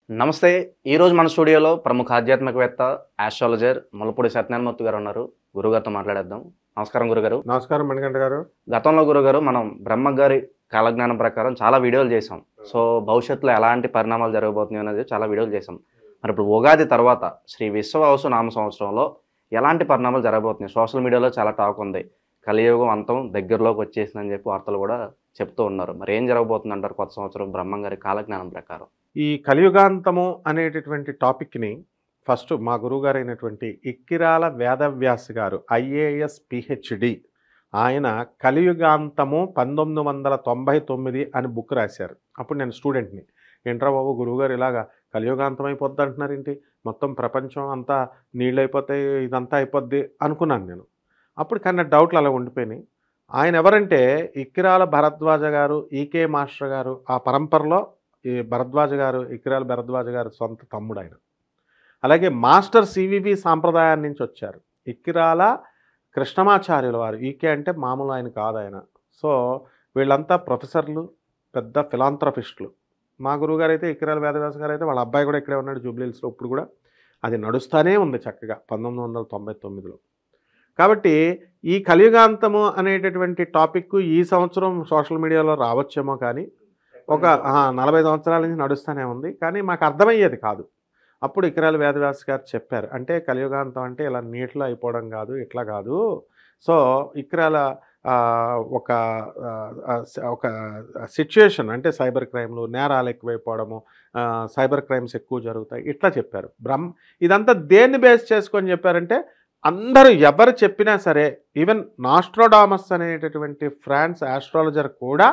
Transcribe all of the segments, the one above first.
నమస్తే. ఈరోజు మన స్టూడియోలో ప్రముఖ ఆధ్యాత్మికవేత్త, ఆస్ట్రాలజర్ ముల్లపూడి సత్యనారాయణమూర్తి గారు ఉన్నారు. గురుగారితో మాట్లాడేద్దాం. నమస్కారం గురుగారు. నమస్కారం మణికంఠ గారు. గతంలో గురుగారు మనం బ్రహ్మగారి కాలజ్ఞానం ప్రకారం చాలా వీడియోలు చేసాం. సో భవిష్యత్తులో ఎలాంటి పరిణామాలు జరగబోతున్నాయి అనేది చాలా వీడియోలు చేసాం. మరి ఇప్పుడు ఉగాది తర్వాత శ్రీ విశ్వవసు నామ సంవత్సరంలో ఎలాంటి పరిణామాలు జరగబోతున్నాయి? సోషల్ మీడియాలో చాలా టాక్ ఉంది. కలియుగం అంతం దగ్గరలోకి వచ్చేసిందని చెప్పి వార్తలు కూడా చెప్తూ ఉన్నారు. మరి ఏం జరగబోతుంది అంటారు కొత్త సంవత్సరం బ్రహ్మంగారి కాలజ్ఞానం ప్రకారం? ఈ కలియుగాంతము అనేటటువంటి టాపిక్ని ఫస్ట్ మా గురువుగారు అయినటువంటి ఇక్కిరాల వేదవ్యాస్ గారు IAS PhD ఆయన కలియుగాంతము 1999 అని బుక్ రాశారు. అప్పుడు నేను స్టూడెంట్ని. ఏంట్రా బాబు గురువుగారు ఇలాగా కలియుగాంతం అయిపోద్ది అంటున్నారు ఏంటి, మొత్తం ప్రపంచం అంతా నీళ్ళు అయిపోతాయి, ఇదంతా అయిపోద్ది అనుకున్నాను నేను. అప్పుడు కానీ డౌట్లు అలా ఉండిపోయినాయి. ఆయన ఎవరంటే ఇక్కిరాల భరద్వాజ గారు, ఈకే మాస్టర్ గారు, ఆ పరంపరలో ఈ భరద్వాజ గారు, ఇక్కిరాల భరద్వాజ గారు సొంత తమ్ముడు ఆయన. అలాగే మాస్టర్ CVV సాంప్రదాయాన్ని నుంచి వచ్చారు. ఇక్కిరాల కృష్ణమాచార్యుల వారు, ఈకే అంటే మామూలు ఆయన కాదు ఆయన. సో వీళ్ళంతా ప్రొఫెసర్లు, పెద్ద ఫిలాంథ్రఫిస్టులు. మా గురువుగారు అయితే ఇక్కిరాల వేదవ్యాస గారు అయితే వాళ్ళ అబ్బాయి కూడా ఇక్కడే ఉన్నాడు జూబ్లీహిల్స్లో. ఇప్పుడు కూడా అది నడుస్తూనే ఉంది చక్కగా 1999లో. కాబట్టి ఈ కలియుగాంతము అనేటటువంటి టాపిక్ ఈ సంవత్సరం సోషల్ మీడియాలో రావచ్చేమో, కానీ ఒక 40 సంవత్సరాల నుంచి నడుస్తూనే ఉంది. కానీ మాకు అర్థమయ్యేది కాదు. అప్పుడు ఇక్కిరాల వేదవ్యాస్ గారు చెప్పారు, అంటే కలియుగాంతం అంటే ఇలా నీటిలో అయిపోవడం కాదు, ఇట్లా కాదు. సో ఇక్కిరాల ఒక సిచ్యుయేషన్ అంటే సైబర్ క్రైమ్లు, నేరాలు ఎక్కువైపోవడము, సైబర్ క్రైమ్స్ ఎక్కువ జరుగుతాయి, ఇట్లా చెప్పారు. ఇదంతా దేన్ని బేస్ చేసుకొని చెప్పారంటే అందరూ ఎవరు చెప్పినా సరే, ఈవెన్ నాస్ట్రోడామస్ అనేటటువంటి ఫ్రాన్స్ ఆస్ట్రాలజర్ కూడా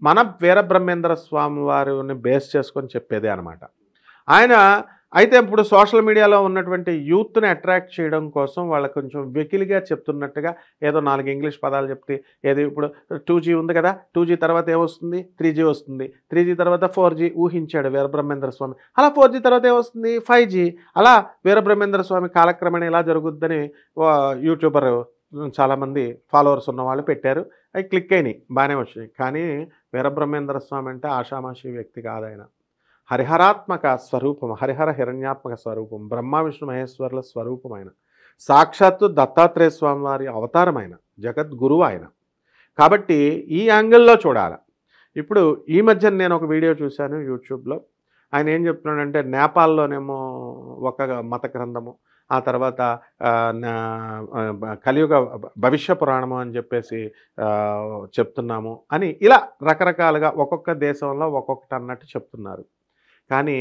మన వీరబ్రహ్మేంద్ర స్వామి వారిని బేస్ చేసుకొని చెప్పేదే అనమాట. ఆయన అయితే ఇప్పుడు సోషల్ మీడియాలో ఉన్నటువంటి యూత్ని అట్రాక్ట్ చేయడం కోసం వాళ్ళకి కొంచెం వెకిలిగా చెప్తున్నట్టుగా ఏదో 4 ఇంగ్లీష్ పదాలు చెప్తే, ఏది ఇప్పుడు 2G ఉంది కదా, 2G తర్వాత ఏమొస్తుంది, 3G వస్తుంది, 3G తర్వాత 4G ఊహించాడు వీరబ్రహ్మేంద్ర స్వామి. అలా 4G తర్వాత ఏమొస్తుంది, 5G. అలా వీరబ్రహ్మేంద్ర స్వామి కాలక్రమేణా ఇలా జరుగుద్దని యూట్యూబర్ చాలామంది ఫాలోవర్స్ ఉన్న వాళ్ళు పెట్టారు. అవి క్లిక్ అయినాయి, బాగానే వచ్చినాయి. కానీ వీరబ్రహ్మేంద్ర స్వామి అంటే ఆషామాషి వ్యక్తి కాదాయన. హరిహరాత్మక స్వరూపం, హరిహర హిరణ్యాత్మక స్వరూపం, బ్రహ్మ విష్ణు మహేశ్వరుల స్వరూపం ఆయన. సాక్షాత్తు దత్తాత్రేయ స్వామి వారి అవతారం ఆయన, జగద్గురువు ఆయన. కాబట్టి ఈ యాంగిల్లో చూడాలి. ఇప్పుడు ఈ మధ్య నేను ఒక వీడియో చూశాను యూట్యూబ్లో. ఆయన ఏం చెప్తున్నాడంటే నేపాల్లోనేమో ఒక మత గ్రంథము, ఆ తర్వాత కలియుగ భవిష్య పురాణము అని చెప్పేసి చెప్తున్నాము అని, ఇలా రకరకాలుగా ఒక్కొక్క దేశంలో ఒక్కొక్కటి అన్నట్టు చెప్తున్నారు. కానీ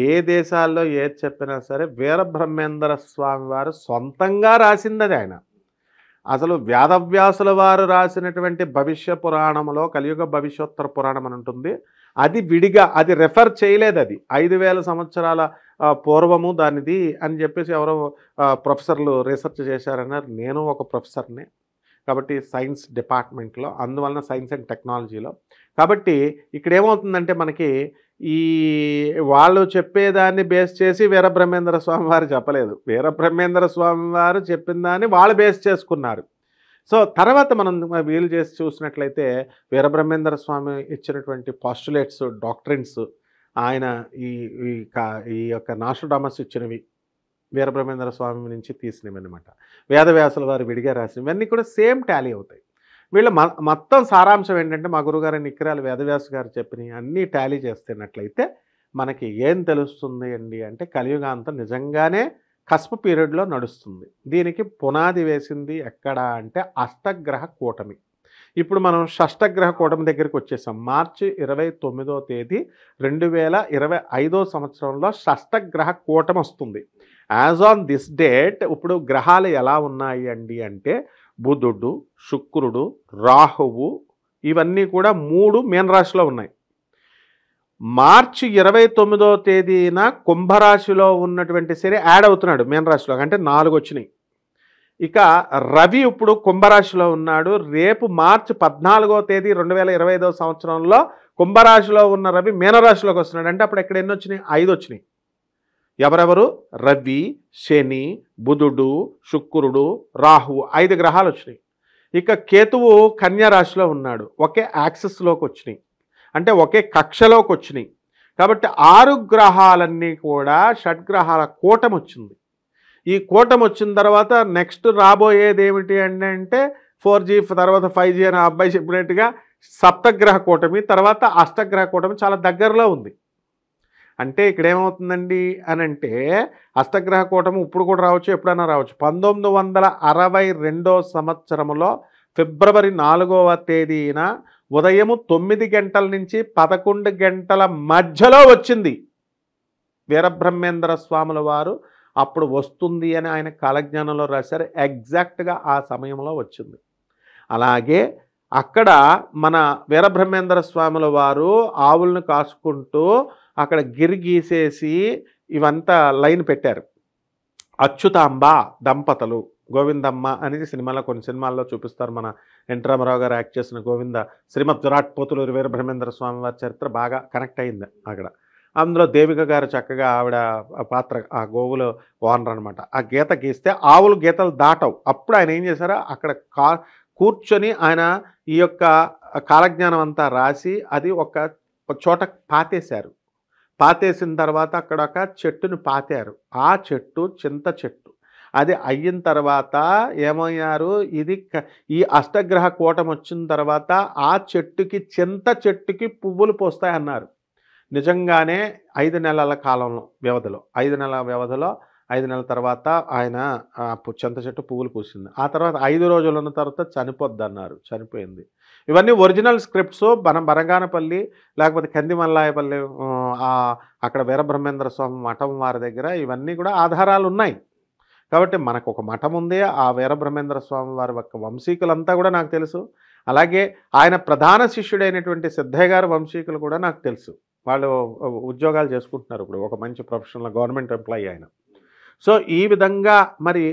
ఏ దేశాల్లో ఏది చెప్పినా సరే వీరబ్రహ్మేంద్ర స్వామి వారు సొంతంగా రాసింది ఆయన. అసలు వేదవ్యాసుల వారు రాసినటువంటి భవిష్య పురాణంలో కలియుగ భవిష్యోత్తర పురాణం అని ఉంటుంది. అది విడిగా, అది రెఫర్ చేయలేదు. అది 5000 సంవత్సరాల పూర్వము దానిది అని చెప్పేసి ఎవరో ప్రొఫెసర్లు రీసెర్చ్ చేశారన్నారు. నేను ఒక ప్రొఫెసర్ని కాబట్టి సైన్స్ డిపార్ట్మెంట్లో, అందువలన సైన్స్ అండ్ టెక్నాలజీలో. కాబట్టి ఇక్కడ ఏమవుతుందంటే మనకి ఈ వాళ్ళు చెప్పేదాన్ని బేస్ చేసి వీరబ్రహ్మేంద్ర స్వామి వారు చెప్పలేదు. వీరబ్రహ్మేంద్ర స్వామి వారు చెప్పిన దాన్ని వాళ్ళు బేస్ చేసుకున్నారు. సో తర్వాత మనం వీలు చేసి చూసినట్లయితే వీరబ్రహ్మేంద్ర స్వామి ఇచ్చినటువంటి పాస్టులేట్స్, డాక్ట్రిన్స్, ఆయన ఈ యొక్క నాస్ట్రోడామస్ ఇచ్చినవి వీరబ్రహ్మేంద్ర స్వామి నుంచి తీసినవి అనమాట. వేదవ్యాసుల వారు విడిగా రాసినవి ఇవన్నీ కూడా సేమ్ టాలీ అవుతాయి. వీళ్ళ మొత్తం సారాంశం ఏంటంటే మా గురుగారు ఇక్కిరాల వేదవ్యాస గారు చెప్పినవి అన్నీ టాలీ చేస్తున్నట్లయితే మనకి ఏం తెలుస్తుంది అండి అంటే కలియుగాంతం నిజంగానే కస్ప పీరియడ్లో నడుస్తుంది. దీనికి పునాది వేసింది ఎక్కడ అంటే అష్టగ్రహ కూటమి. ఇప్పుడు మనం షష్టగ్రహ కూటమి దగ్గరికి వచ్చేసాం. మార్చి 29వ తేదీ 2025 సంవత్సరంలో షష్టగ్రహ కూటమి వస్తుంది. యాజ్ ఆన్ దిస్ డేట్ ఇప్పుడు గ్రహాలు ఎలా ఉన్నాయి అండి అంటే బుధుడు, శుక్రుడు, రాహువు ఇవన్నీ కూడా 3 మీనరాశిలో ఉన్నాయి. మార్చి 29వ తేదీన కుంభరాశిలో ఉన్నటువంటి శని యాడ్ అవుతున్నాడు మీనరాశిలో, అంటే 4 వచ్చినాయి. ఇక రవి ఇప్పుడు కుంభరాశిలో ఉన్నాడు. రేపు మార్చి 14వ తేదీ 2025 సంవత్సరంలో కుంభరాశిలో ఉన్న రవి మీనరాశిలోకి వస్తున్నాడు. అంటే అప్పుడు ఎక్కడ ఎన్ని వచ్చినాయి, 5 వచ్చినాయి. ఎవరెవరు, రవి, శని, బుధుడు, శుక్రుడు, రాహువు 5 గ్రహాలు వచ్చినాయి. ఇక కేతువు కన్యా రాశిలో ఉన్నాడు, ఒకే యాక్సిస్లోకి వచ్చినాయి, అంటే ఒకే కక్షలోకి వచ్చినాయి. కాబట్టి 6 గ్రహాలన్నీ కూడా షడ్గ్రహాల కూటమి వచ్చింది. ఈ కూటమి వచ్చిన తర్వాత నెక్స్ట్ రాబోయేది ఏమిటి అంటే 4G తర్వాత 5G అని ఆ అబ్బాయి చెప్పినట్టుగా సప్తగ్రహ కూటమి, తర్వాత అష్టగ్రహ కూటమి చాలా దగ్గరలో ఉంది. అంటే ఇక్కడ ఏమవుతుందండి అని అంటే అష్టగ్రహ కూటమి ఇప్పుడు కూడా రావచ్చు, ఎప్పుడైనా రావచ్చు. 1962 సంవత్సరంలో ఫిబ్రవరి 4వ తేదీన ఉదయం 9 గంటల నుంచి 11 గంటల మధ్యలో వచ్చింది. వీరబ్రహ్మేంద్ర స్వాముల వారు అప్పుడు వస్తుంది అని ఆయన కాలజ్ఞానంలో రాశారు. ఎగ్జాక్ట్గా ఆ సమయంలో వచ్చింది. అలాగే అక్కడ మన వీరబ్రహ్మేంద్ర స్వాముల వారు ఆవులను కాసుకుంటూ అక్కడ గిరి గీసేసి ఇవంతా లైన్ పెట్టారు. అచ్యుతాంబ దంపతులు, గోవిందమ్మ అనేది సినిమాలో కొన్ని సినిమాల్లో చూపిస్తారు. మన ఎన్టీ రామారావు గారు యాక్ట్ చేసిన గోవింద శ్రీమద్ విరాట్ పోతులూరి వీరబ్రహ్మేంద్ర స్వామి వారి చరిత్ర బాగా కనెక్ట్ అయింది అక్కడ. అందులో దేవిక గారు చక్కగా ఆవిడ పాత్ర ఆ గోవులు ఓనర్ అనమాట. ఆ గీత గీస్తే ఆవులు గీతలు దాటవు. అప్పుడు ఆయన ఏం చేశారో అక్కడ కూర్చొని ఆయన ఈ యొక్క కాలజ్ఞానం అంతా రాసి అది ఒక చోట పాతేశారు. పాతేసిన తర్వాత అక్కడ ఒక చెట్టును పాతారు. ఆ చెట్టు చింత చెట్టు. అది అయిన తర్వాత ఏమయ్యారు, ఇది ఈ అష్టగ్రహ కూటమి వచ్చిన తర్వాత ఆ చెట్టుకి చింత చెట్టుకి పువ్వులు పోస్తాయన్నారు. నిజంగానే 5 నెలల కాలంలో వ్యవధిలో 5 నెలల వ్యవధిలో 5 నెలల తర్వాత ఆయన చింత చెట్టు పువ్వులు పూసింది. ఆ తర్వాత 5 రోజులు ఉన్న తర్వాత చనిపోద్ది అన్నారు. చనిపోయింది. ఇవన్నీ ఒరిజినల్ స్క్రిప్ట్స్. మనం బనగానపల్లి లేకపోతే కందిమల్లాయపల్లి అక్కడ వీరబ్రహ్మేంద్ర స్వామి మఠం వారి దగ్గర ఇవన్నీ కూడా ఆధారాలు ఉన్నాయి. కాబట్టి మనకు ఒక మఠం ఉంది. ఆ వీరబ్రహ్మేంద్ర స్వామి వారి యొక్క వంశీకులంతా కూడా నాకు తెలుసు. అలాగే ఆయన ప్రధాన శిష్యుడైనటువంటి సిద్ధయ్య గారి వంశీకులు కూడా నాకు తెలుసు. వాళ్ళు ఉద్యోగాలు చేసుకుంటున్నారు ఇప్పుడు, ఒక మంచి ప్రొఫెషనల్ గవర్నమెంట్ ఎంప్లాయీ ఆయన. సో ఈ విధంగా మరి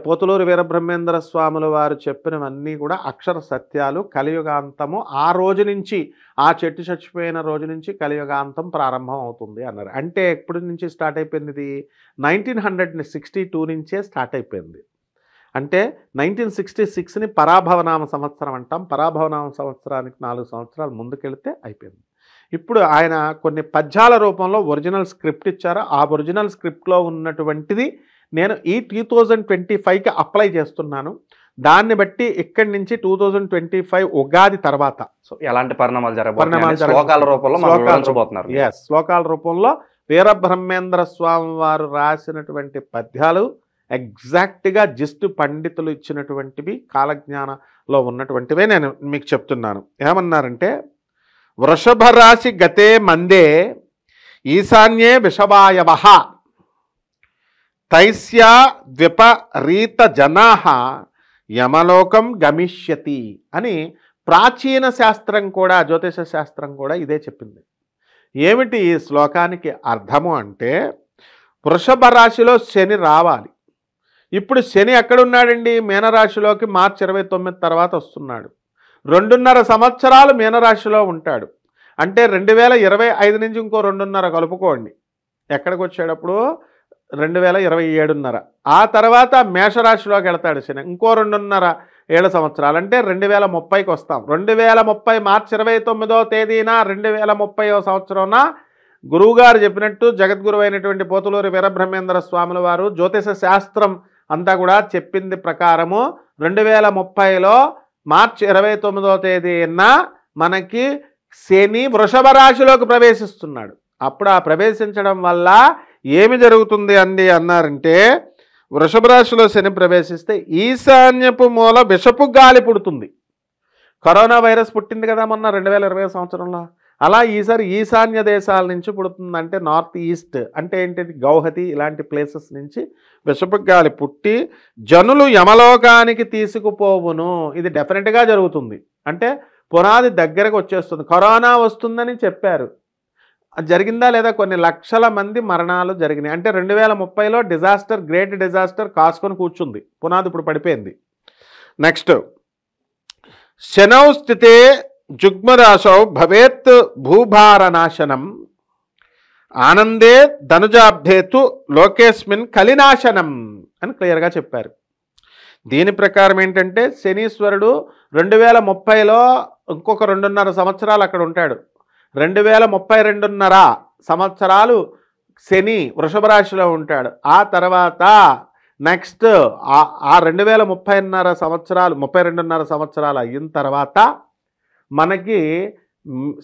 పోతులూరి వీరబ్రహ్మేంద్ర స్వాముల వారు చెప్పినవన్నీ కూడా అక్షర సత్యాలు. కలియుగాంతము ఆ రోజు నుంచి, ఆ చెట్టు చచ్చిపోయిన రోజు నుంచి కలియుగాంతం ప్రారంభం అవుతుంది అన్నారు. అంటే ఎప్పటి నుంచి స్టార్ట్ అయిపోయింది? ఇది 1962 నుంచే స్టార్ట్ అయిపోయింది. అంటే 1966ని పరాభవనామ సంవత్సరం అంటాం. పరాభవనామ సంవత్సరానికి 4 సంవత్సరాలు ముందుకెళ్తే అయిపోయింది. ఇప్పుడు ఆయన కొన్ని పద్యాల రూపంలో ఒరిజినల్ స్క్రిప్ట్ ఇచ్చారు. ఆ ఒరిజినల్ స్క్రిప్ట్లో ఉన్నటువంటిది నేను ఈ 2025కి అప్లై చేస్తున్నాను. దాన్ని బట్టి ఇక్కడి నుంచి 2025 ఉగాది తర్వాత సో ఎలాంటి పరిణామాలు జరగబోతున్నాయి శ్లోకాల రూపంలో శ్లోకాల రూపంలో వీరబ్రహ్మేంద్ర స్వామి వారు రాసినటువంటి పద్యాలు ఎగ్జాక్ట్గా జిస్టు పండితులు ఇచ్చినటువంటివి, కాలజ్ఞానంలో ఉన్నటువంటివే నేను మీకు చెప్తున్నాను. ఏమన్నారంటే, వృషభ రాశి గతే మందే ఈశాన్యే విషవాయవ తైస్యా ద్విపరీత జనాః యమలోకం గమిష్యతి అని ప్రాచీన శాస్త్రం కూడా, జ్యోతిష శాస్త్రం కూడా ఇదే చెప్పింది. ఏమిటి ఈ శ్లోకానికి అర్థము అంటే, వృషభ రాశిలో శని రావాలి. ఇప్పుడు శని ఎక్కడున్నాడండి? మీనరాశిలోకి మార్చి 29 తర్వాత వస్తున్నాడు. 2.5 సంవత్సరాలు మీనరాశిలో ఉంటాడు. అంటే 2025 నుంచి ఇంకో 2.5 కలుపుకోండి. ఎక్కడికి వచ్చేటప్పుడు 2027.5. ఆ తర్వాత మేషరాశిలోకి వెళతాడు శని. ఇంకో 2.5 సంవత్సరాలు అంటే 2030కి వస్తాం. 2030 మార్చి 29వ తేదీన 2030వ సంవత్సరంన గురువుగారు చెప్పినట్టు జగద్గురువు అయినటువంటి పోతులూరి వీరబ్రహ్మేంద్ర స్వాముల వారు జ్యోతిష శాస్త్రం అంతా కూడా చెప్పింది ప్రకారము 2030లో మార్చి 29వ తేదీన మనకి శని వృషభ రాశిలోకి ప్రవేశిస్తున్నాడు. అప్పుడు ఆ ప్రవేశించడం వల్ల ఏమి జరుగుతుంది అండి అన్నారంటే, వృషభ రాశిలో శని ప్రవేశిస్తే ఈశాన్యపు మూల విషపు గాలి పుడుతుంది. కరోనా వైరస్ పుట్టింది కదా మొన్న 2020 సంవత్సరంలో. అలా ఈసారి ఈశాన్య దేశాల నుంచి పుడుతుంది. అంటే నార్త్ ఈస్ట్ అంటే ఏంటిది, గౌహతి ఇలాంటి ప్లేసెస్ నుంచి విషపు గాలి పుట్టి జనులు యమలోకానికి తీసుకుపోవును. ఇది డెఫినెట్గా జరుగుతుంది. అంటే పునాది దగ్గరకు వచ్చేస్తుంది. కరోనా వస్తుందని చెప్పారు, జరిగిందా లేదా? కొన్ని లక్షల మంది మరణాలు జరిగినాయి. అంటే 2030లో డిజాస్టర్, గ్రేట్ డిజాస్టర్ కాసుకొని కూర్చుంది. పునాది ఇప్పుడు పడిపోయింది. నెక్స్ట్, శనౌ స్థితే జుగ్మరాశౌ భవేత్ భూభారనాశనం ఆనందే ధనుజాబ్ధేతు లోకేస్మిన్ కలినాశనం అని క్లియర్గా చెప్పారు. దీని ప్రకారం ఏంటంటే, శనీశ్వరుడు 2030లో ఇంకొక 2.5 సంవత్సరాలు అక్కడ ఉంటాడు. 2032.5 సంవత్సరాలు శని వృషభ రాశిలో ఉంటాడు. ఆ తర్వాత నెక్స్ట్ ఆ 2030 సంవత్సరాలు 32.5 సంవత్సరాలు అయిన తర్వాత మనకి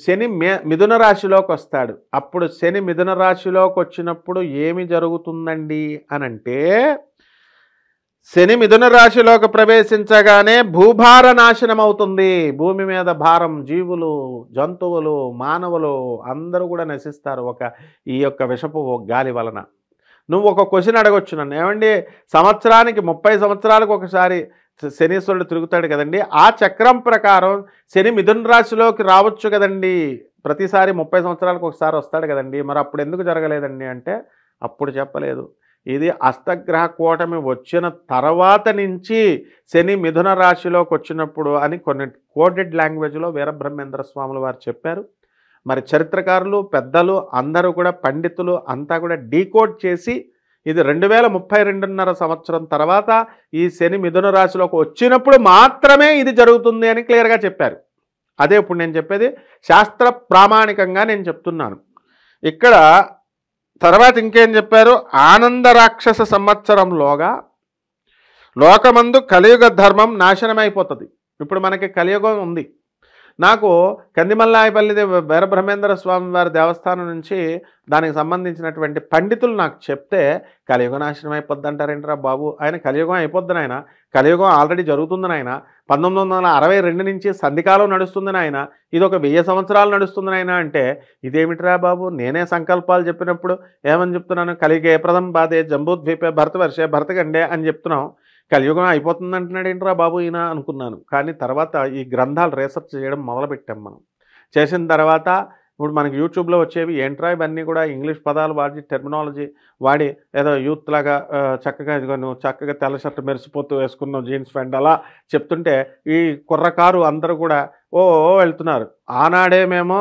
శని మిథున రాశిలోకి వస్తాడు. అప్పుడు శని మిథున రాశిలోకి వచ్చినప్పుడు ఏమి జరుగుతుందండి అనంటే, శని మిథున రాశిలోకి ప్రవేశించగానే భూభార నాశనం అవుతుంది. భూమి మీద భారం, జీవులు, జంతువులు, మానవులు అందరూ కూడా నశిస్తారు ఈ యొక్క విషపు గాలి వలన. నువ్వు ఒక క్వశ్చన్ అడగొచ్చు నన్ను, ఏమండి సంవత్సరానికి 30 సంవత్సరాలకు ఒకసారి శనీశ్వరుడు తిరుగుతాడు కదండి, ఆ చక్రం ప్రకారం శని మిథున రాశిలోకి రావచ్చు కదండి, ప్రతిసారి 30 సంవత్సరాలకు ఒకసారి వస్తాడు కదండి, మరి అప్పుడు ఎందుకు జరగలేదండి అంటే అప్పుడు చెప్పలేదు. ఇది అష్టగ్రహ కూటమి వచ్చిన తర్వాత నుంచి శని మిథున రాశిలోకి వచ్చినప్పుడు అని కొన్ని కోడెడ్ లాంగ్వేజ్లో వీరబ్రహ్మేంద్ర స్వాములు వారు చెప్పారు. మరి చరిత్రకారులు, పెద్దలు అందరూ కూడా, పండితులు అంతా కూడా డీకోడ్ చేసి ఇది 2032.5 సంవత్సరం తర్వాత ఈ శని మిథున రాశిలోకి వచ్చినప్పుడు మాత్రమే ఇది జరుగుతుంది అని క్లియర్గా చెప్పారు. అదే ఇప్పుడు నేను చెప్పేది శాస్త్ర ప్రామాణికంగా నేను చెప్తున్నాను. ఇక్కడ తర్వాత ఇంకేం చెప్పారు, ఆనంద రాక్షస సంవత్సరంలోగా లోకమందు కలియుగ ధర్మం నాశనమైపోతుంది. ఇప్పుడు మనకి కలియుగం ఉంది. నాకు కందిమల్లాయపల్లి వీరబ్రహ్మేంద్ర స్వామి వారి దేవస్థానం నుంచి దానికి సంబంధించినటువంటి పండితులు నాకు చెప్తే, కలియుగం నాశనం అయిపోద్ది అంటారేంట్రా బాబు, ఆయన కలియుగం అయిపోద్దని, ఆయన కలియుగం ఆల్రెడీ జరుగుతుందని, ఆయన 1962 నుంచి సంధికాలం నడుస్తుందని, ఆయన ఇది ఒక 1000 సంవత్సరాలు నడుస్తుందని ఆయన అంటే, ఇదేమిట్రా బాబు, నేనే సంకల్పాలు చెప్పినప్పుడు ఏమని చెప్తున్నాను, కలిగే ప్రథం బాధే జంబూద్వీపే భరతవర్షే భరతగండే అని చెప్తున్నాం, కలియుగం అయిపోతుంది అంటున్నాడు ఏంట్రా బాబు ఈయన అనుకున్నాను. కానీ తర్వాత ఈ గ్రంథాలు రీసెర్చ్ చేయడం మొదలుపెట్టాం. మనం చేసిన తర్వాత ఇప్పుడు మనకి యూట్యూబ్లో వచ్చేవి ఏంట్రా ఇవన్నీ కూడా ఇంగ్లీష్ పదాలు వాడి, టెర్మినాలజీ వాడి, ఏదో యూత్ లాగా చక్కగా ఇదిగో నువ్వు చక్కగా తెల్ల షర్ట్ మెరిసిపోతూ వేసుకున్నావు, జీన్స్ ప్యాంట్ అలా చెప్తుంటే ఈ కుర్రకారు అందరూ కూడా ఓ వెళ్తున్నారు. ఆనాడే మేము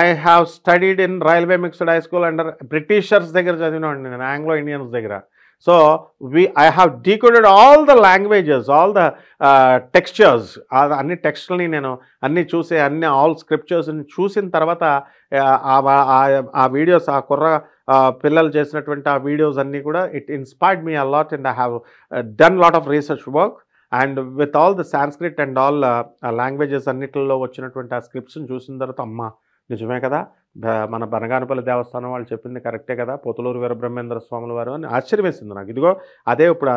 I have studied in railway mixed high school under Britishers దగ్గర చదివినాండి నేను, ఆంగ్లో ఇండియన్స్ దగ్గర. So I have decoded all the languages, all the textures, అన్ని టెక్స్ట్ని నేను అన్నీ చూసి అన్ని ఆల్ స్క్రిప్చర్స్ని చూసిన తర్వాత ఆ వీడియోస్, ఆ కుర్ర పిల్లలు చేసినటువంటి ఆ వీడియోస్ అన్నీ కూడా it inspired me a lot and I have done lot of research work and with all the Sanskrit and all languages అన్నిటిలో వచ్చినటువంటి ఆ స్క్రిప్ట్స్ని చూసిన తర్వాత అమ్మ నిజమే కదా, మన బనగానపల్లి దేవస్థానం వాళ్ళు చెప్పింది కరెక్టే కదా, పోతులూరు వీరబ్రహ్మేంద్ర స్వాముల వారు అని ఆశ్చర్యం వేసింది నాకు. ఇదిగో అదే ఇప్పుడు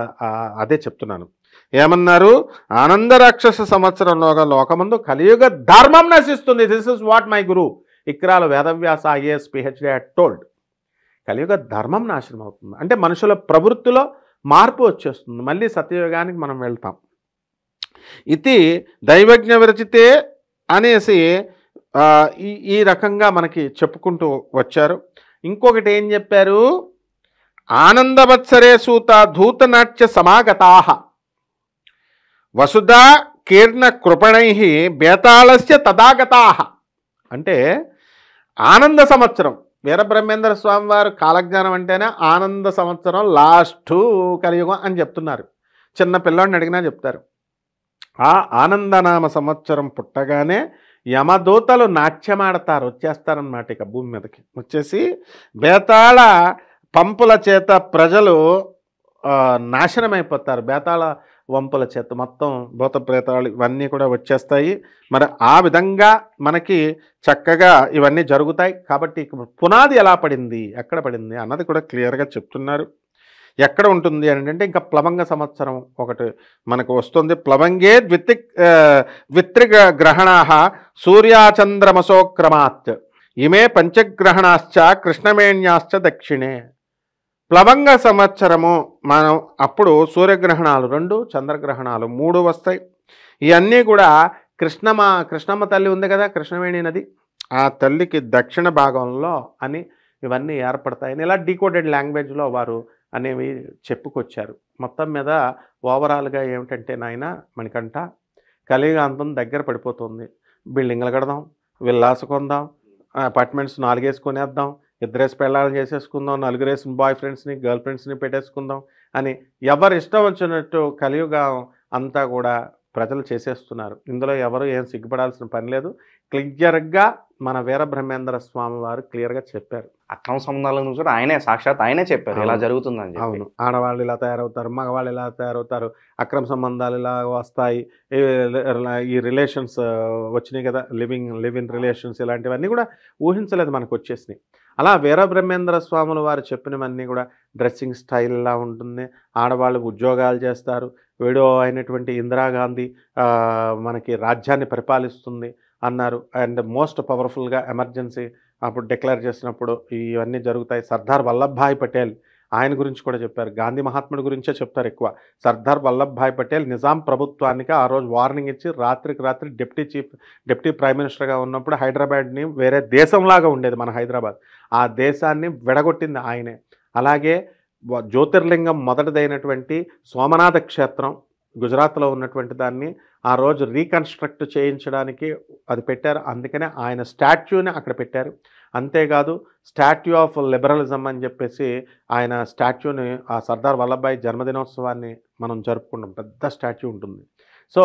అదే చెప్తున్నాను. ఏమన్నారు, ఆనంద రాక్షస సంవత్సరంలోగా లోకమందు కలియుగ ధర్మం నశిస్తుంది. This is what my guru Ikrala Vedavyasa IAS PhD had told. కలియుగ ధర్మం నాశనం అవుతుంది అంటే మనుషుల ప్రవృత్తిలో మార్పు వచ్చేస్తుంది, మళ్ళీ సత్యయుగానికి మనం వెళ్తాం. ఇది దైవజ్ఞ విరచితే అనేసి ఈ రకంగా మనకి చెప్పుకుంటూ వచ్చారు. ఇంకొకటి ఏం చెప్పారు, ఆనందవత్సరే సూత ధూతనాట్య సమాగతాః వసుధా కీర్ణ కృపణై బేతాళస్య తదాగతాః. అంటే ఆనంద సంవత్సరం, వీరబ్రహ్మేంద్ర స్వామి వారు కాలజ్ఞానం అంటేనే ఆనంద సంవత్సరం లాస్ట్ కలియుగం అని చెప్తున్నారు. చిన్న పిల్లాడిని అడిగినా చెప్తారు. ఆ ఆనందనామ సంవత్సరం పుట్టగానే యమదూతలు నాట్యమాడతారు, వచ్చేస్తారన్నమాట. ఇక భూమి మీదకి వచ్చేసి బేతాళ పంపుల చేత ప్రజలు నాశనమైపోతారు. బేతాళ వంపుల చేత మొత్తం భూత ప్రేతాలు ఇవన్నీ కూడా వచ్చేస్తాయి. మరి ఆ విధంగా మనకి చక్కగా ఇవన్నీ జరుగుతాయి. కాబట్టి పునాది ఎలా పడింది, ఎక్కడ పడింది అన్నది కూడా క్లియర్గా చెప్తున్నారు. ఎక్కడ ఉంటుంది అని అంటే ఇంకా ప్లవంగ సంవత్సరం ఒకటి మనకు వస్తుంది. ప్లవంగే ద్విత్రిక గ్రహణాః సూర్యాచంద్రమసోక్రమాత్ ఇమే పంచగ్రహణాశ్చ కృష్ణమేణ్యాశ్చ దక్షిణే. ప్లవంగ సంవత్సరము మనం అప్పుడు సూర్యగ్రహణాలు 2, చంద్రగ్రహణాలు 3 వస్తాయి. ఇవన్నీ కూడా కృష్ణమ్మ తల్లి ఉంది కదా, కృష్ణవేణి నది, ఆ తల్లికి దక్షిణ భాగంలో అని ఇవన్నీ ఏర్పడతాయని ఇలా డీకోడెడ్ లాంగ్వేజ్లో వారు అనేవి చెప్పుకొచ్చారు. మొత్తం మీద ఓవరాల్గా ఏమిటంటే నాయన మనకంట కలియుగాంతం దగ్గర పడిపోతుంది. బిల్డింగ్లు కడదాం, విల్లాస్ కొందాం, అపార్ట్మెంట్స్ 4 వేసుకునేద్దాం, 2 పెళ్ళాలను చేసేసుకుందాం, 4 బాయ్ ఫ్రెండ్స్ని గర్ల్ ఫ్రెండ్స్ని పెట్టేసుకుందాం అని ఎవరు ఇష్టం వచ్చినట్టు కలియుగం అంతా కూడా ప్రజలు చేసేస్తున్నారు. ఇందులో ఎవరు ఏం సిగ్గుపడాల్సిన పని లేదు. క్లియర్గా మన వీరబ్రహ్మేంద్ర స్వామి వారు క్లియర్గా చెప్పారు. అక్రమ సంబంధాల గురించి కూడా ఆయనే సాక్షాత్ ఆయనే చెప్పారు ఇలా జరుగుతుందని చెప్పి. అవును, ఆడవాళ్ళు ఇలా తయారవుతారు, మగవాళ్ళు ఇలా తయారవుతారు, అక్రమ సంబంధాలు ఇలా వస్తాయి, ఈ రిలేషన్స్ వచ్చినాయి కదా, లివ్ ఇన్ రిలేషన్స్, ఇలాంటివన్నీ కూడా ఊహించలేదు, మనకు వచ్చేసినాయి. అలా వీరబ్రహ్మేంద్ర స్వాముల వారు చెప్పినవన్నీ కూడా డ్రెస్సింగ్ స్టైల్లా ఉంటుంది, ఆడవాళ్ళు ఉద్యోగాలు చేస్తారు, వీడో అయినటువంటి ఇందిరాగాంధీ మనకి రాజ్యాన్ని పరిపాలిస్తుంది అన్నారు. అండ్ మోస్ట్ పవర్ఫుల్గా ఎమర్జెన్సీ అప్పుడు డిక్లేర్ చేసినప్పుడు ఇవన్నీ జరుగుతాయి. సర్దార్ వల్లభాయ్ పటేల్ ఆయన గురించి కూడా చెప్పారు, గాంధీ మహాత్ముడి గురించే చెప్తారు ఎక్కువ. సర్దార్ వల్లభాయ్ పటేల్ నిజాం ప్రభుత్వానికి ఆ రోజు వార్నింగ్ ఇచ్చి రాత్రికి రాత్రి డిప్యూటీ ప్రైమ్ మినిస్టర్గా ఉన్నప్పుడు హైదరాబాద్ని వేరే దేశంలాగా ఉండేది మన హైదరాబాద్, ఆ దేశాన్ని విడగొట్టింది ఆయనే. అలాగే జ్యోతిర్లింగం మొదటిదైనటువంటి సోమనాథ క్షేత్రం గుజరాత్లో ఉన్నటువంటి దాన్ని ఆ రోజు రీకన్స్ట్రక్ట్ చేయించడానికి అది పెట్టారు, అందుకనే ఆయన స్టాట్యూని అక్కడ పెట్టారు. అంతేకాదు స్టాట్యూ ఆఫ్ లిబరలిజం అని చెప్పేసి ఆయన స్టాట్యూని, ఆ సర్దార్ వల్లభాయ్ జన్మదినోత్సవాన్ని మనం జరుపుకుంటాం, పెద్ద స్టాట్యూ ఉంటుంది. సో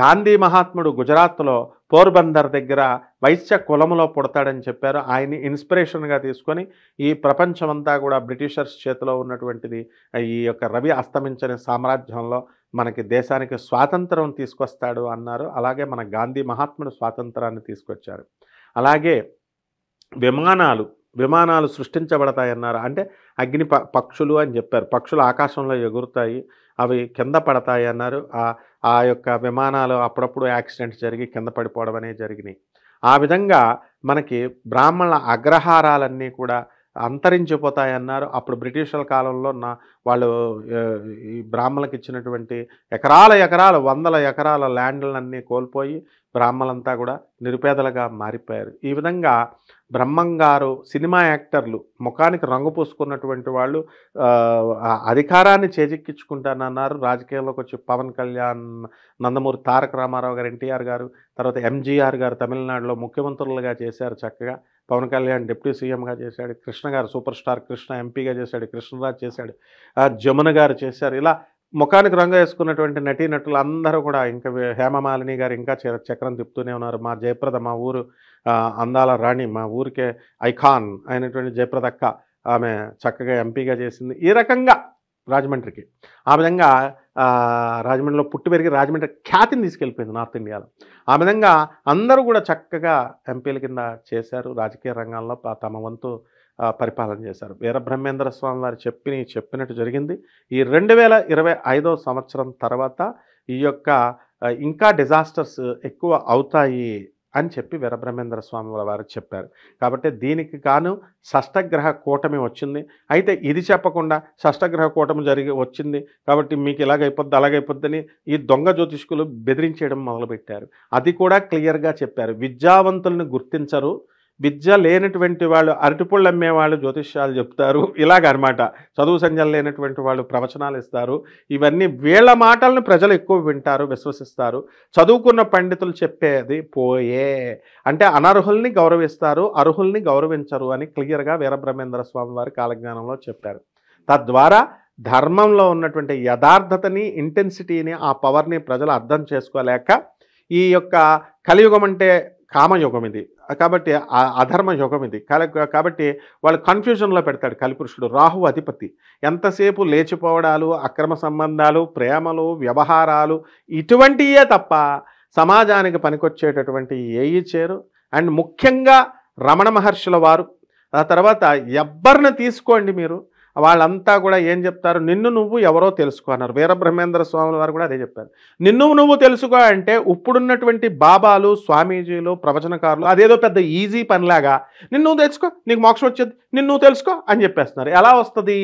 గాంధీ మహాత్ముడు గుజరాత్లో పోర్బందర్ దగ్గర వైశ్య కులములో పుడతాడని చెప్పారు. ఆయన్ని ఇన్స్పిరేషన్గా తీసుకొని ఈ ప్రపంచమంతా కూడా బ్రిటిషర్స్ చేతిలో ఉన్నటువంటిది ఈ యొక్క రవి అస్తమించని సామ్రాజ్యంలో మనకి దేశానికి స్వాతంత్రం తీసుకొస్తాడు అన్నారు. అలాగే మన గాంధీ మహాత్ముడు స్వాతంత్రాన్ని తీసుకొచ్చారు. అలాగే విమానాలు సృష్టించబడతాయన్నారు. అంటే అగ్ని పక్షులు అని చెప్పారు, పక్షులు ఆకాశంలో ఎగురుతాయి, అవి కింద పడతాయి అన్నారు. ఆ యొక్క విమానాలు అప్పుడప్పుడు యాక్సిడెంట్స్ జరిగి కింద పడిపోవడం అనేవి జరిగినాయి. ఆ విధంగా మనకి బ్రాహ్మణుల అగ్రహారాలన్నీ కూడా అంతరించిపోతాయన్నారు. అప్పుడు బ్రిటిషర్ల కాలంలో వాళ్ళు ఈ బ్రాహ్మణులకు ఇచ్చినటువంటి ఎకరాల వందల ఎకరాల ల్యాండ్లన్నీ కోల్పోయి బ్రాహ్మణులంతా కూడా నిరుపేదలుగా మారిపోయారు. ఈ విధంగా బ్రహ్మంగారు సినిమా యాక్టర్లు ముఖానికి రంగు పూసుకున్నటువంటి వాళ్ళు అధికారాన్ని చేజిక్కించుకుంటానన్నారు. రాజకీయాల్లోకి వచ్చి పవన్ కళ్యాణ్, నందమూరి తారక రామారావు గారు, ఎన్టీఆర్ గారు, తర్వాత ఎంజీఆర్ గారు తమిళనాడులో ముఖ్యమంత్రులుగా చేశారు చక్కగా. పవన్ కళ్యాణ్ డిప్యూటీ సీఎంగా చేశాడు, కృష్ణ గారు సూపర్ స్టార్ కృష్ణ ఎంపీగా చేశాడు, కృష్ణరాజ్ చేశాడు, జమున గారు చేశారు. ఇలా ముఖానికి రంగు వేసుకున్నటువంటి నటీనటులు అందరూ కూడా, ఇంకా హేమమాలిని గారు ఇంకా చక్రం తిప్పుతూనే ఉన్నారు. మా జయప్రద, మా ఊరు అందాల రాణి, మా ఊరికే ఐకాన్ అయినటువంటి జయప్రద అక్క, ఆమె చక్కగా ఎంపీగా చేసింది. ఈ రకంగా రాజమండ్రికి ఆ విధంగా రాజమండ్రిలో పుట్టి పెరిగి రాజమండ్రి ఖ్యాతిని తీసుకెళ్ళిపోయింది నార్త్ ఇండియాలో. ఆ విధంగా అందరూ కూడా చక్కగా ఎంపీల కింద చేశారు, రాజకీయ రంగంలో తమ వంతు పరిపాలన చేశారు. వీరబ్రహ్మేంద్ర స్వామి వారు చెప్పినట్టు జరిగింది. ఈ 2025 సంవత్సరం తర్వాత ఈ యొక్క ఇంకా డిజాస్టర్స్ ఎక్కువ అవుతాయి అని చెప్పి వీరబ్రహ్మేంద్ర స్వామి వారు చెప్పారు. కాబట్టి దీనికి గాను షష్టగ్రహ కూటమి వచ్చింది. అయితే ఇది చెప్పకుండా షష్టగ్రహ కూటమి వచ్చింది కాబట్టి మీకు ఇలాగైపోద్ది అలాగైపోద్దని ఈ దొంగ జ్యోతిష్కులు బెదిరించేయడం మొదలుపెట్టారు. అది కూడా క్లియర్గా చెప్పారు. విద్యావంతులను గుర్తించరు, విద్య లేనటువంటి వాళ్ళు అరటిపళ్ళు అమ్మేవాళ్ళు జ్యోతిష్యాలు చెప్తారు, ఇలాగనమాట. చదువు సంధ్యలు లేనటువంటి వాళ్ళు ప్రవచనాలు ఇస్తారు. ఇవన్నీ వీళ్ళ మాటలను ప్రజలు ఎక్కువ వింటారు, విశ్వసిస్తారు. చదువుకున్న పండితులు చెప్పేది పోయే, అంటే అనర్హుల్ని గౌరవిస్తారు, అర్హుల్ని గౌరవించరు అని క్లియర్గా వీరబ్రహ్మేంద్ర స్వామి వారి కాలజ్ఞానంలో చెప్పారు. తద్వారా ధర్మంలో ఉన్నటువంటి యథార్థతని, ఇంటెన్సిటీని, ఆ పవర్ని ప్రజలు అర్థం చేసుకోలేక ఈ యొక్క కలియుగం అంటే కామయుగం ఇది, కాబట్టి అధర్మ యుగం ఇది, కాబట్టి వాళ్ళు కన్ఫ్యూజన్లో పెడతాడు కలిపురుషుడు. రాహు అధిపతి, ఎంతసేపు లేచిపోవడాలు, అక్రమ సంబంధాలు, ప్రేమలు, వ్యవహారాలు ఇటువంటియే తప్ప సమాజానికి పనికొచ్చేటటువంటి ఏయి చేరు. అండ్ ముఖ్యంగా రమణ మహర్షుల వారు, ఆ తర్వాత ఎవ్వరిని తీసుకోండి మీరు, వాళ్ళంతా కూడా ఏం చెప్తారు, నిన్ను నువ్వు ఎవరో తెలుసుకో అన్నారు. వీరబ్రహ్మేంద్ర స్వాముల వారు కూడా అదే చెప్పారు. నిన్ను నువ్వు తెలుసుకో అంటే ఇప్పుడున్నటువంటి బాబాలు, స్వామీజీలు, ప్రవచనకారులు అదేదో పెద్ద ఈజీ పనిలాగా నిన్ను నువ్వు తెలుసుకో, నీకు మోక్షం వచ్చేది, నిన్ను తెలుసుకో అని చెప్పేస్తున్నారు. ఎలా వస్తుంది?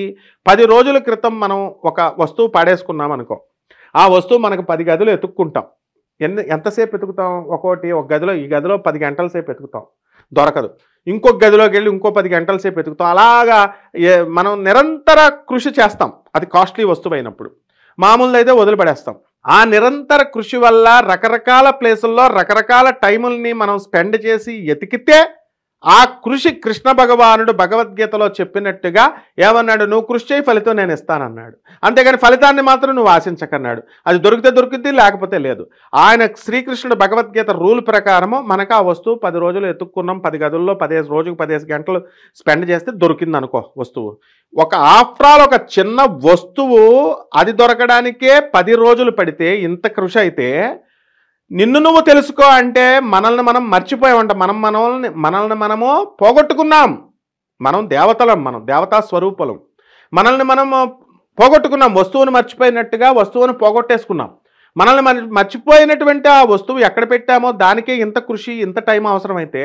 10 రోజుల క్రితం మనం ఒక వస్తువు పాడేసుకున్నాం అనుకో, ఆ వస్తువు మనకు 10 గదులు ఎతుక్కుంటాం. ఎంతసేపు ఎతుకుతాం? ఒక గదిలో, ఈ గదిలో 10 గంటల సేపు ఎతుకుతాం, దొరకదు. ఇంకొక గదిలోకి వెళ్ళి ఇంకో 10 గంటల సేపు ఎతుకుతాం. అలాగా మనం నిరంతర కృషి చేస్తాం, అది కాస్ట్లీ వస్తువు అయినప్పుడు. మామూలుది అయితే వదిలిపడేస్తాం. ఆ నిరంతర కృషి వల్ల రకరకాల ప్లేసుల్లో రకరకాల టైముల్ని మనం స్పెండ్ చేసి ఎతికితే ఆ కృషి కృష్ణ భగవానుడు భగవద్గీతలో చెప్పినట్టుగా ఏమన్నాడు, నువ్వు కృషి చేయి, ఫలితం నేను ఇస్తానన్నాడు. అంతేగాని ఫలితాన్ని మాత్రం నువ్వు ఆశించకన్నాడు. అది దొరికితే దొరికింది, లేకపోతే లేదు. ఆయన శ్రీకృష్ణుడు భగవద్గీత రూల్ ప్రకారము మనకు ఆ వస్తువు 10 రోజులు ఎత్తుక్కున్నాం, 10 గదుల్లో 15 రోజుకు 15 గంటలు స్పెండ్ చేస్తే దొరికింది అనుకో వస్తువు. ఒక ఆఫ్టర్ ఆల్ ఒక చిన్న వస్తువు అది దొరకడానికే 10 రోజులు పడితే ఇంత కృషి అయితే నిన్ను నువ్వు తెలుసుకో అంటే మనల్ని మనం మర్చిపోయామంట. మనల్ని మనము పోగొట్టుకున్నాం. మనం దేవతలం, మనం దేవతా స్వరూపలం. మనల్ని మనం పోగొట్టుకున్నాం. వస్తువును మర్చిపోయినట్టుగా వస్తువును పోగొట్టేసుకున్నాం. మనల్ని మర్చిపోయినటువంటి ఆ వస్తువు ఎక్కడ పెట్టామో దానికే ఇంత కృషి, ఇంత టైం అవసరమైతే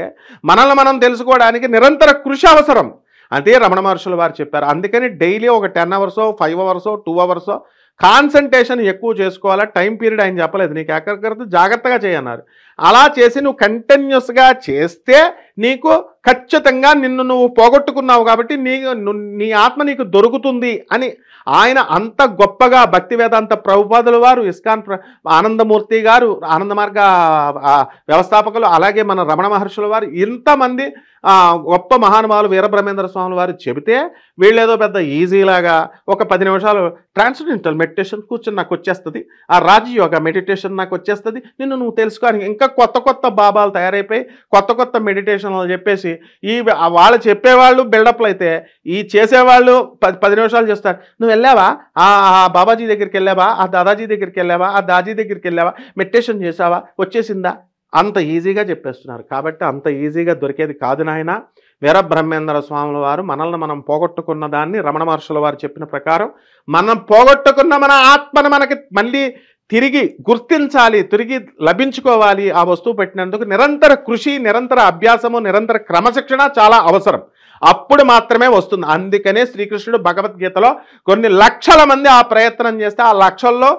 మనల్ని మనం తెలుసుకోవడానికి నిరంతర కృషి అవసరం. అదే రమణ మహర్షుల వారు చెప్పారు. అందుకని డైలీ ఒక 10 అవర్సో 5 అవర్సో 2 అవర్సో కాన్సన్ట్రేషన్ ఎక్కువ చేసుకోవాలా. టైం పీరియడ్ ఆయన చెప్పలేదు, నీకు ఏకాగ్రత జాగ్రత్తగా చేయన్నారు. అలా చేసి నువ్వు కంటిన్యూస్గా చేస్తే నీకు ఖచ్చితంగా నిన్ను నువ్వు పోగొట్టుకున్నావు కాబట్టి నీ ఆత్మ నీకు దొరుకుతుంది అని ఆయన అంత గొప్పగా భక్తి వేదాంత ప్రభుపాదుల వారు, ఇస్కాన్ ఆనందమూర్తి గారు, ఆనంద మార్గ వ్యవస్థాపకులు, అలాగే మన రమణ మహర్షుల వారు, ఇంతమంది గొప్ప మహానుభావులు వీరబ్రహ్మేంద్ర స్వాముల వారు చెబితే వీళ్ళేదో పెద్ద ఈజీలాగా ఒక 10 నిమిషాలు ట్రాన్స్డెంటల్ మెడిటేషన్ కూర్చొని నాకు వచ్చేస్తుంది, ఆ రాజయోగ మెడిటేషన్ నాకు వచ్చేస్తుంది, నిన్ను నువ్వు తెలుసుకోవాలి. ఇంకా కొత్త బాబాలు తయారైపోయి కొత్త మెడిటేషన్లు చెప్పేసి వాళ్ళు చెప్పేవాళ్ళు బిల్డప్లు అయితే ఈ చేసేవాళ్ళు 10 నిమిషాలు చేస్తారు. నువ్వు వెళ్ళావా, ఆ బాబాజీ దగ్గరికి వెళ్ళావా, ఆ దాదాజీ దగ్గరికి వెళ్ళావా, ఆ దాజీ దగ్గరికి వెళ్ళావా, మెడిటేషన్ చేసావా, వచ్చేసిందా, అంత ఈజీగా చెప్పేస్తున్నారు. కాబట్టి అంత ఈజీగా దొరికేది కాదు నాయన. వీరబ్రహ్మేంద్ర స్వాముల వారు మనల్ని మనం పోగొట్టుకున్న దాన్ని రమణ మహర్షుల వారు చెప్పిన ప్రకారం మనం పోగొట్టుకున్న మన ఆత్మను మనకి మళ్ళీ తిరిగి గుర్తించాలి, తిరిగి లభించుకోవాలి. ఆ వస్తువు పెట్టినందుకు నిరంతర కృషి, నిరంతర అభ్యాసము, నిరంతర క్రమశిక్షణ చాలా అవసరం. అప్పుడు మాత్రమే వస్తుంది. అందుకనే శ్రీకృష్ణుడు భగవద్గీతలో కొన్ని లక్షల మంది ఆ ప్రయత్నం చేస్తే ఆ లక్షల్లో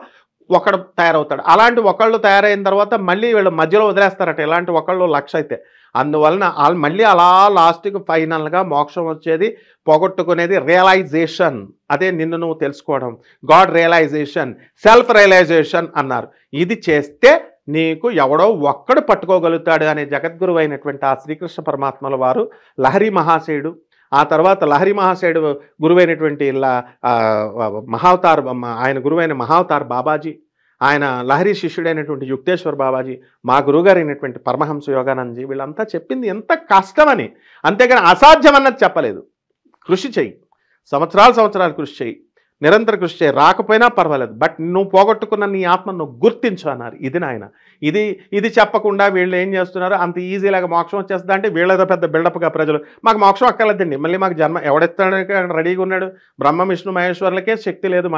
ఒకడు తయారవుతాడు. అలాంటి ఒకళ్ళు తయారైన తర్వాత మళ్ళీ వీళ్ళు మధ్యలో వదిలేస్తారట. ఇలాంటి ఒకళ్ళు 1,00,000 అయితే అందువలన మళ్ళీ అలా లాస్ట్కి ఫైనల్గా మోక్షం వచ్చేది, పోగొట్టుకునేది రియలైజేషన్. అదే నిన్ను నువ్వు తెలుసుకోవడం, గాడ్ రియలైజేషన్, సెల్ఫ్ రియలైజేషన్ అన్నారు. ఇది చేస్తే నీకు ఎవడో ఒక్కడు పట్టుకోగలుగుతాడు అనే జగద్గురువు అయినటువంటి ఆ శ్రీకృష్ణ పరమాత్మల వారు లహరి మహాశయుడు, ఆ తర్వాత లహరి మహాశయుడు గురువైనటువంటి మహావతార్, ఆయన గురువైన మహావతార్ బాబాజీ, ఆయన లహరి శిష్యుడైనటువంటి యుక్తేశ్వర్ బాబాజీ, మా గురువుగారు అయినటువంటి పరమహంస యోగానందజీ, వీళ్ళంతా చెప్పింది ఎంత కష్టమని, అంతేగాని అసాధ్యం అన్నది చెప్పలేదు. కృషి చెయ్యి, సంవత్సరాలు కృషి చెయ్యి, నిరంతర కృషి చేయి, రాకపోయినా పర్వాలేదు, బట్ నువ్వు పోగొట్టుకున్న నీ ఆత్మను నువ్వు గుర్తించు అన్నారు. ఇది నాయన. ఇది చెప్పకుండా వీళ్ళు ఏం చేస్తున్నారు, అంత ఈజీలాగా మోక్షం వచ్చేస్తుందా అంటే వీళ్ళేదో పెద్ద బిల్డప్గా ప్రజలు మాకు మోక్షం అక్కర్లేదండి, మళ్ళీ మాకు జన్మ ఎవడెత్తాడానికి అక్కడ రెడీగా ఉన్నాడు, బ్రహ్మ విష్ణు మహేశ్వర్లకే శక్తి లేదు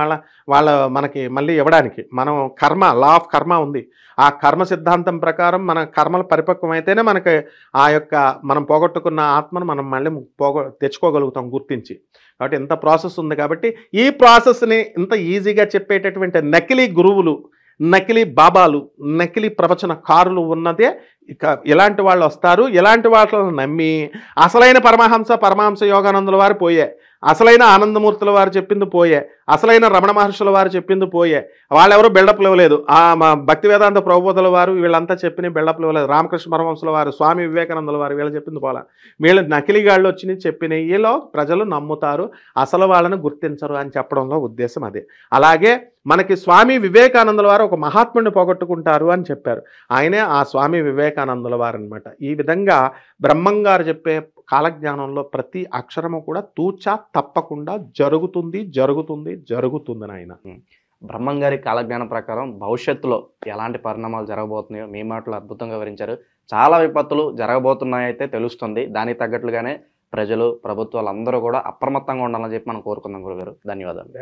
వాళ్ళ మనకి మళ్ళీ ఇవ్వడానికి. మనం కర్మ, లా ఆఫ్ కర్మ ఉంది. ఆ కర్మ సిద్ధాంతం ప్రకారం మన కర్మలు పరిపక్వమైతేనే మనకి ఆ యొక్క మనం పోగొట్టుకున్న ఆత్మను మనం మళ్ళీ తెచ్చుకోగలుగుతాం గుర్తించి. కాబట్టి ఇంత ప్రాసెస్ ఉంది. కాబట్టి ఈ ప్రాసెస్ని ఇంత ఈజీగా చెప్పేటటువంటి నకిలీ గురువులు, నకిలీ బాబాలు, నకిలీ ప్రవచనకారులు ఉన్నదే. ఇక ఇలాంటి వాళ్ళు వస్తారు. ఇలాంటి వాళ్ళను నమ్మి అసలైన పరమహంస యోగానందుల వారు పోయే, అసలైన ఆనందమూర్తుల వారు చెప్పింది పోయే, అసలైన రమణ మహర్షుల వారు చెప్పింది పోయే. వాళ్ళెవరూ బిల్డప్లు ఇవ్వలేదు. మా భక్తి వేదాంత ప్రభుపాదుల వారు వీళ్ళంతా చెప్పిన బిల్డప్లు ఇవ్వలేదు. రామకృష్ణ పరమహంసుల వారు, స్వామి వివేకానందుల వారు వీళ్ళు చెప్పింది పోలా. వీళ్ళు నకిలీగాళ్ళు వచ్చి చెప్పినలో ప్రజలు నమ్ముతారు, అసలు వాళ్ళని గుర్తించరు అని చెప్పడంలో ఉద్దేశం అదే. అలాగే మనకి స్వామి వివేకానందుల వారు ఒక మహాత్ముడిని పోగొట్టుకుంటారు అని చెప్పారు. ఆయనే ఆ స్వామి వివేకానందుల వారు అనమాట. ఈ విధంగా బ్రహ్మంగారు చెప్పే కాలజ్ఞానంలో ప్రతి అక్షరము కూడా తూచా తప్పకుండా జరుగుతుంది నాయన. బ్రహ్మంగారి కాలజ్ఞానం ప్రకారం భవిష్యత్తులో ఎలాంటి పరిణామాలు జరగబోతున్నాయో మీ మాటలు అద్భుతంగా వివరించారు. చాలా విపత్తులు జరగబోతున్నాయైతే తెలుస్తుంది. దానికి తగ్గట్లుగానే ప్రజలు, ప్రభుత్వాలు అందరూ కూడా అప్రమత్తంగా ఉండాలని చెప్పి మనం కోరుకుందాం గురుగారు. ధన్యవాదాలు.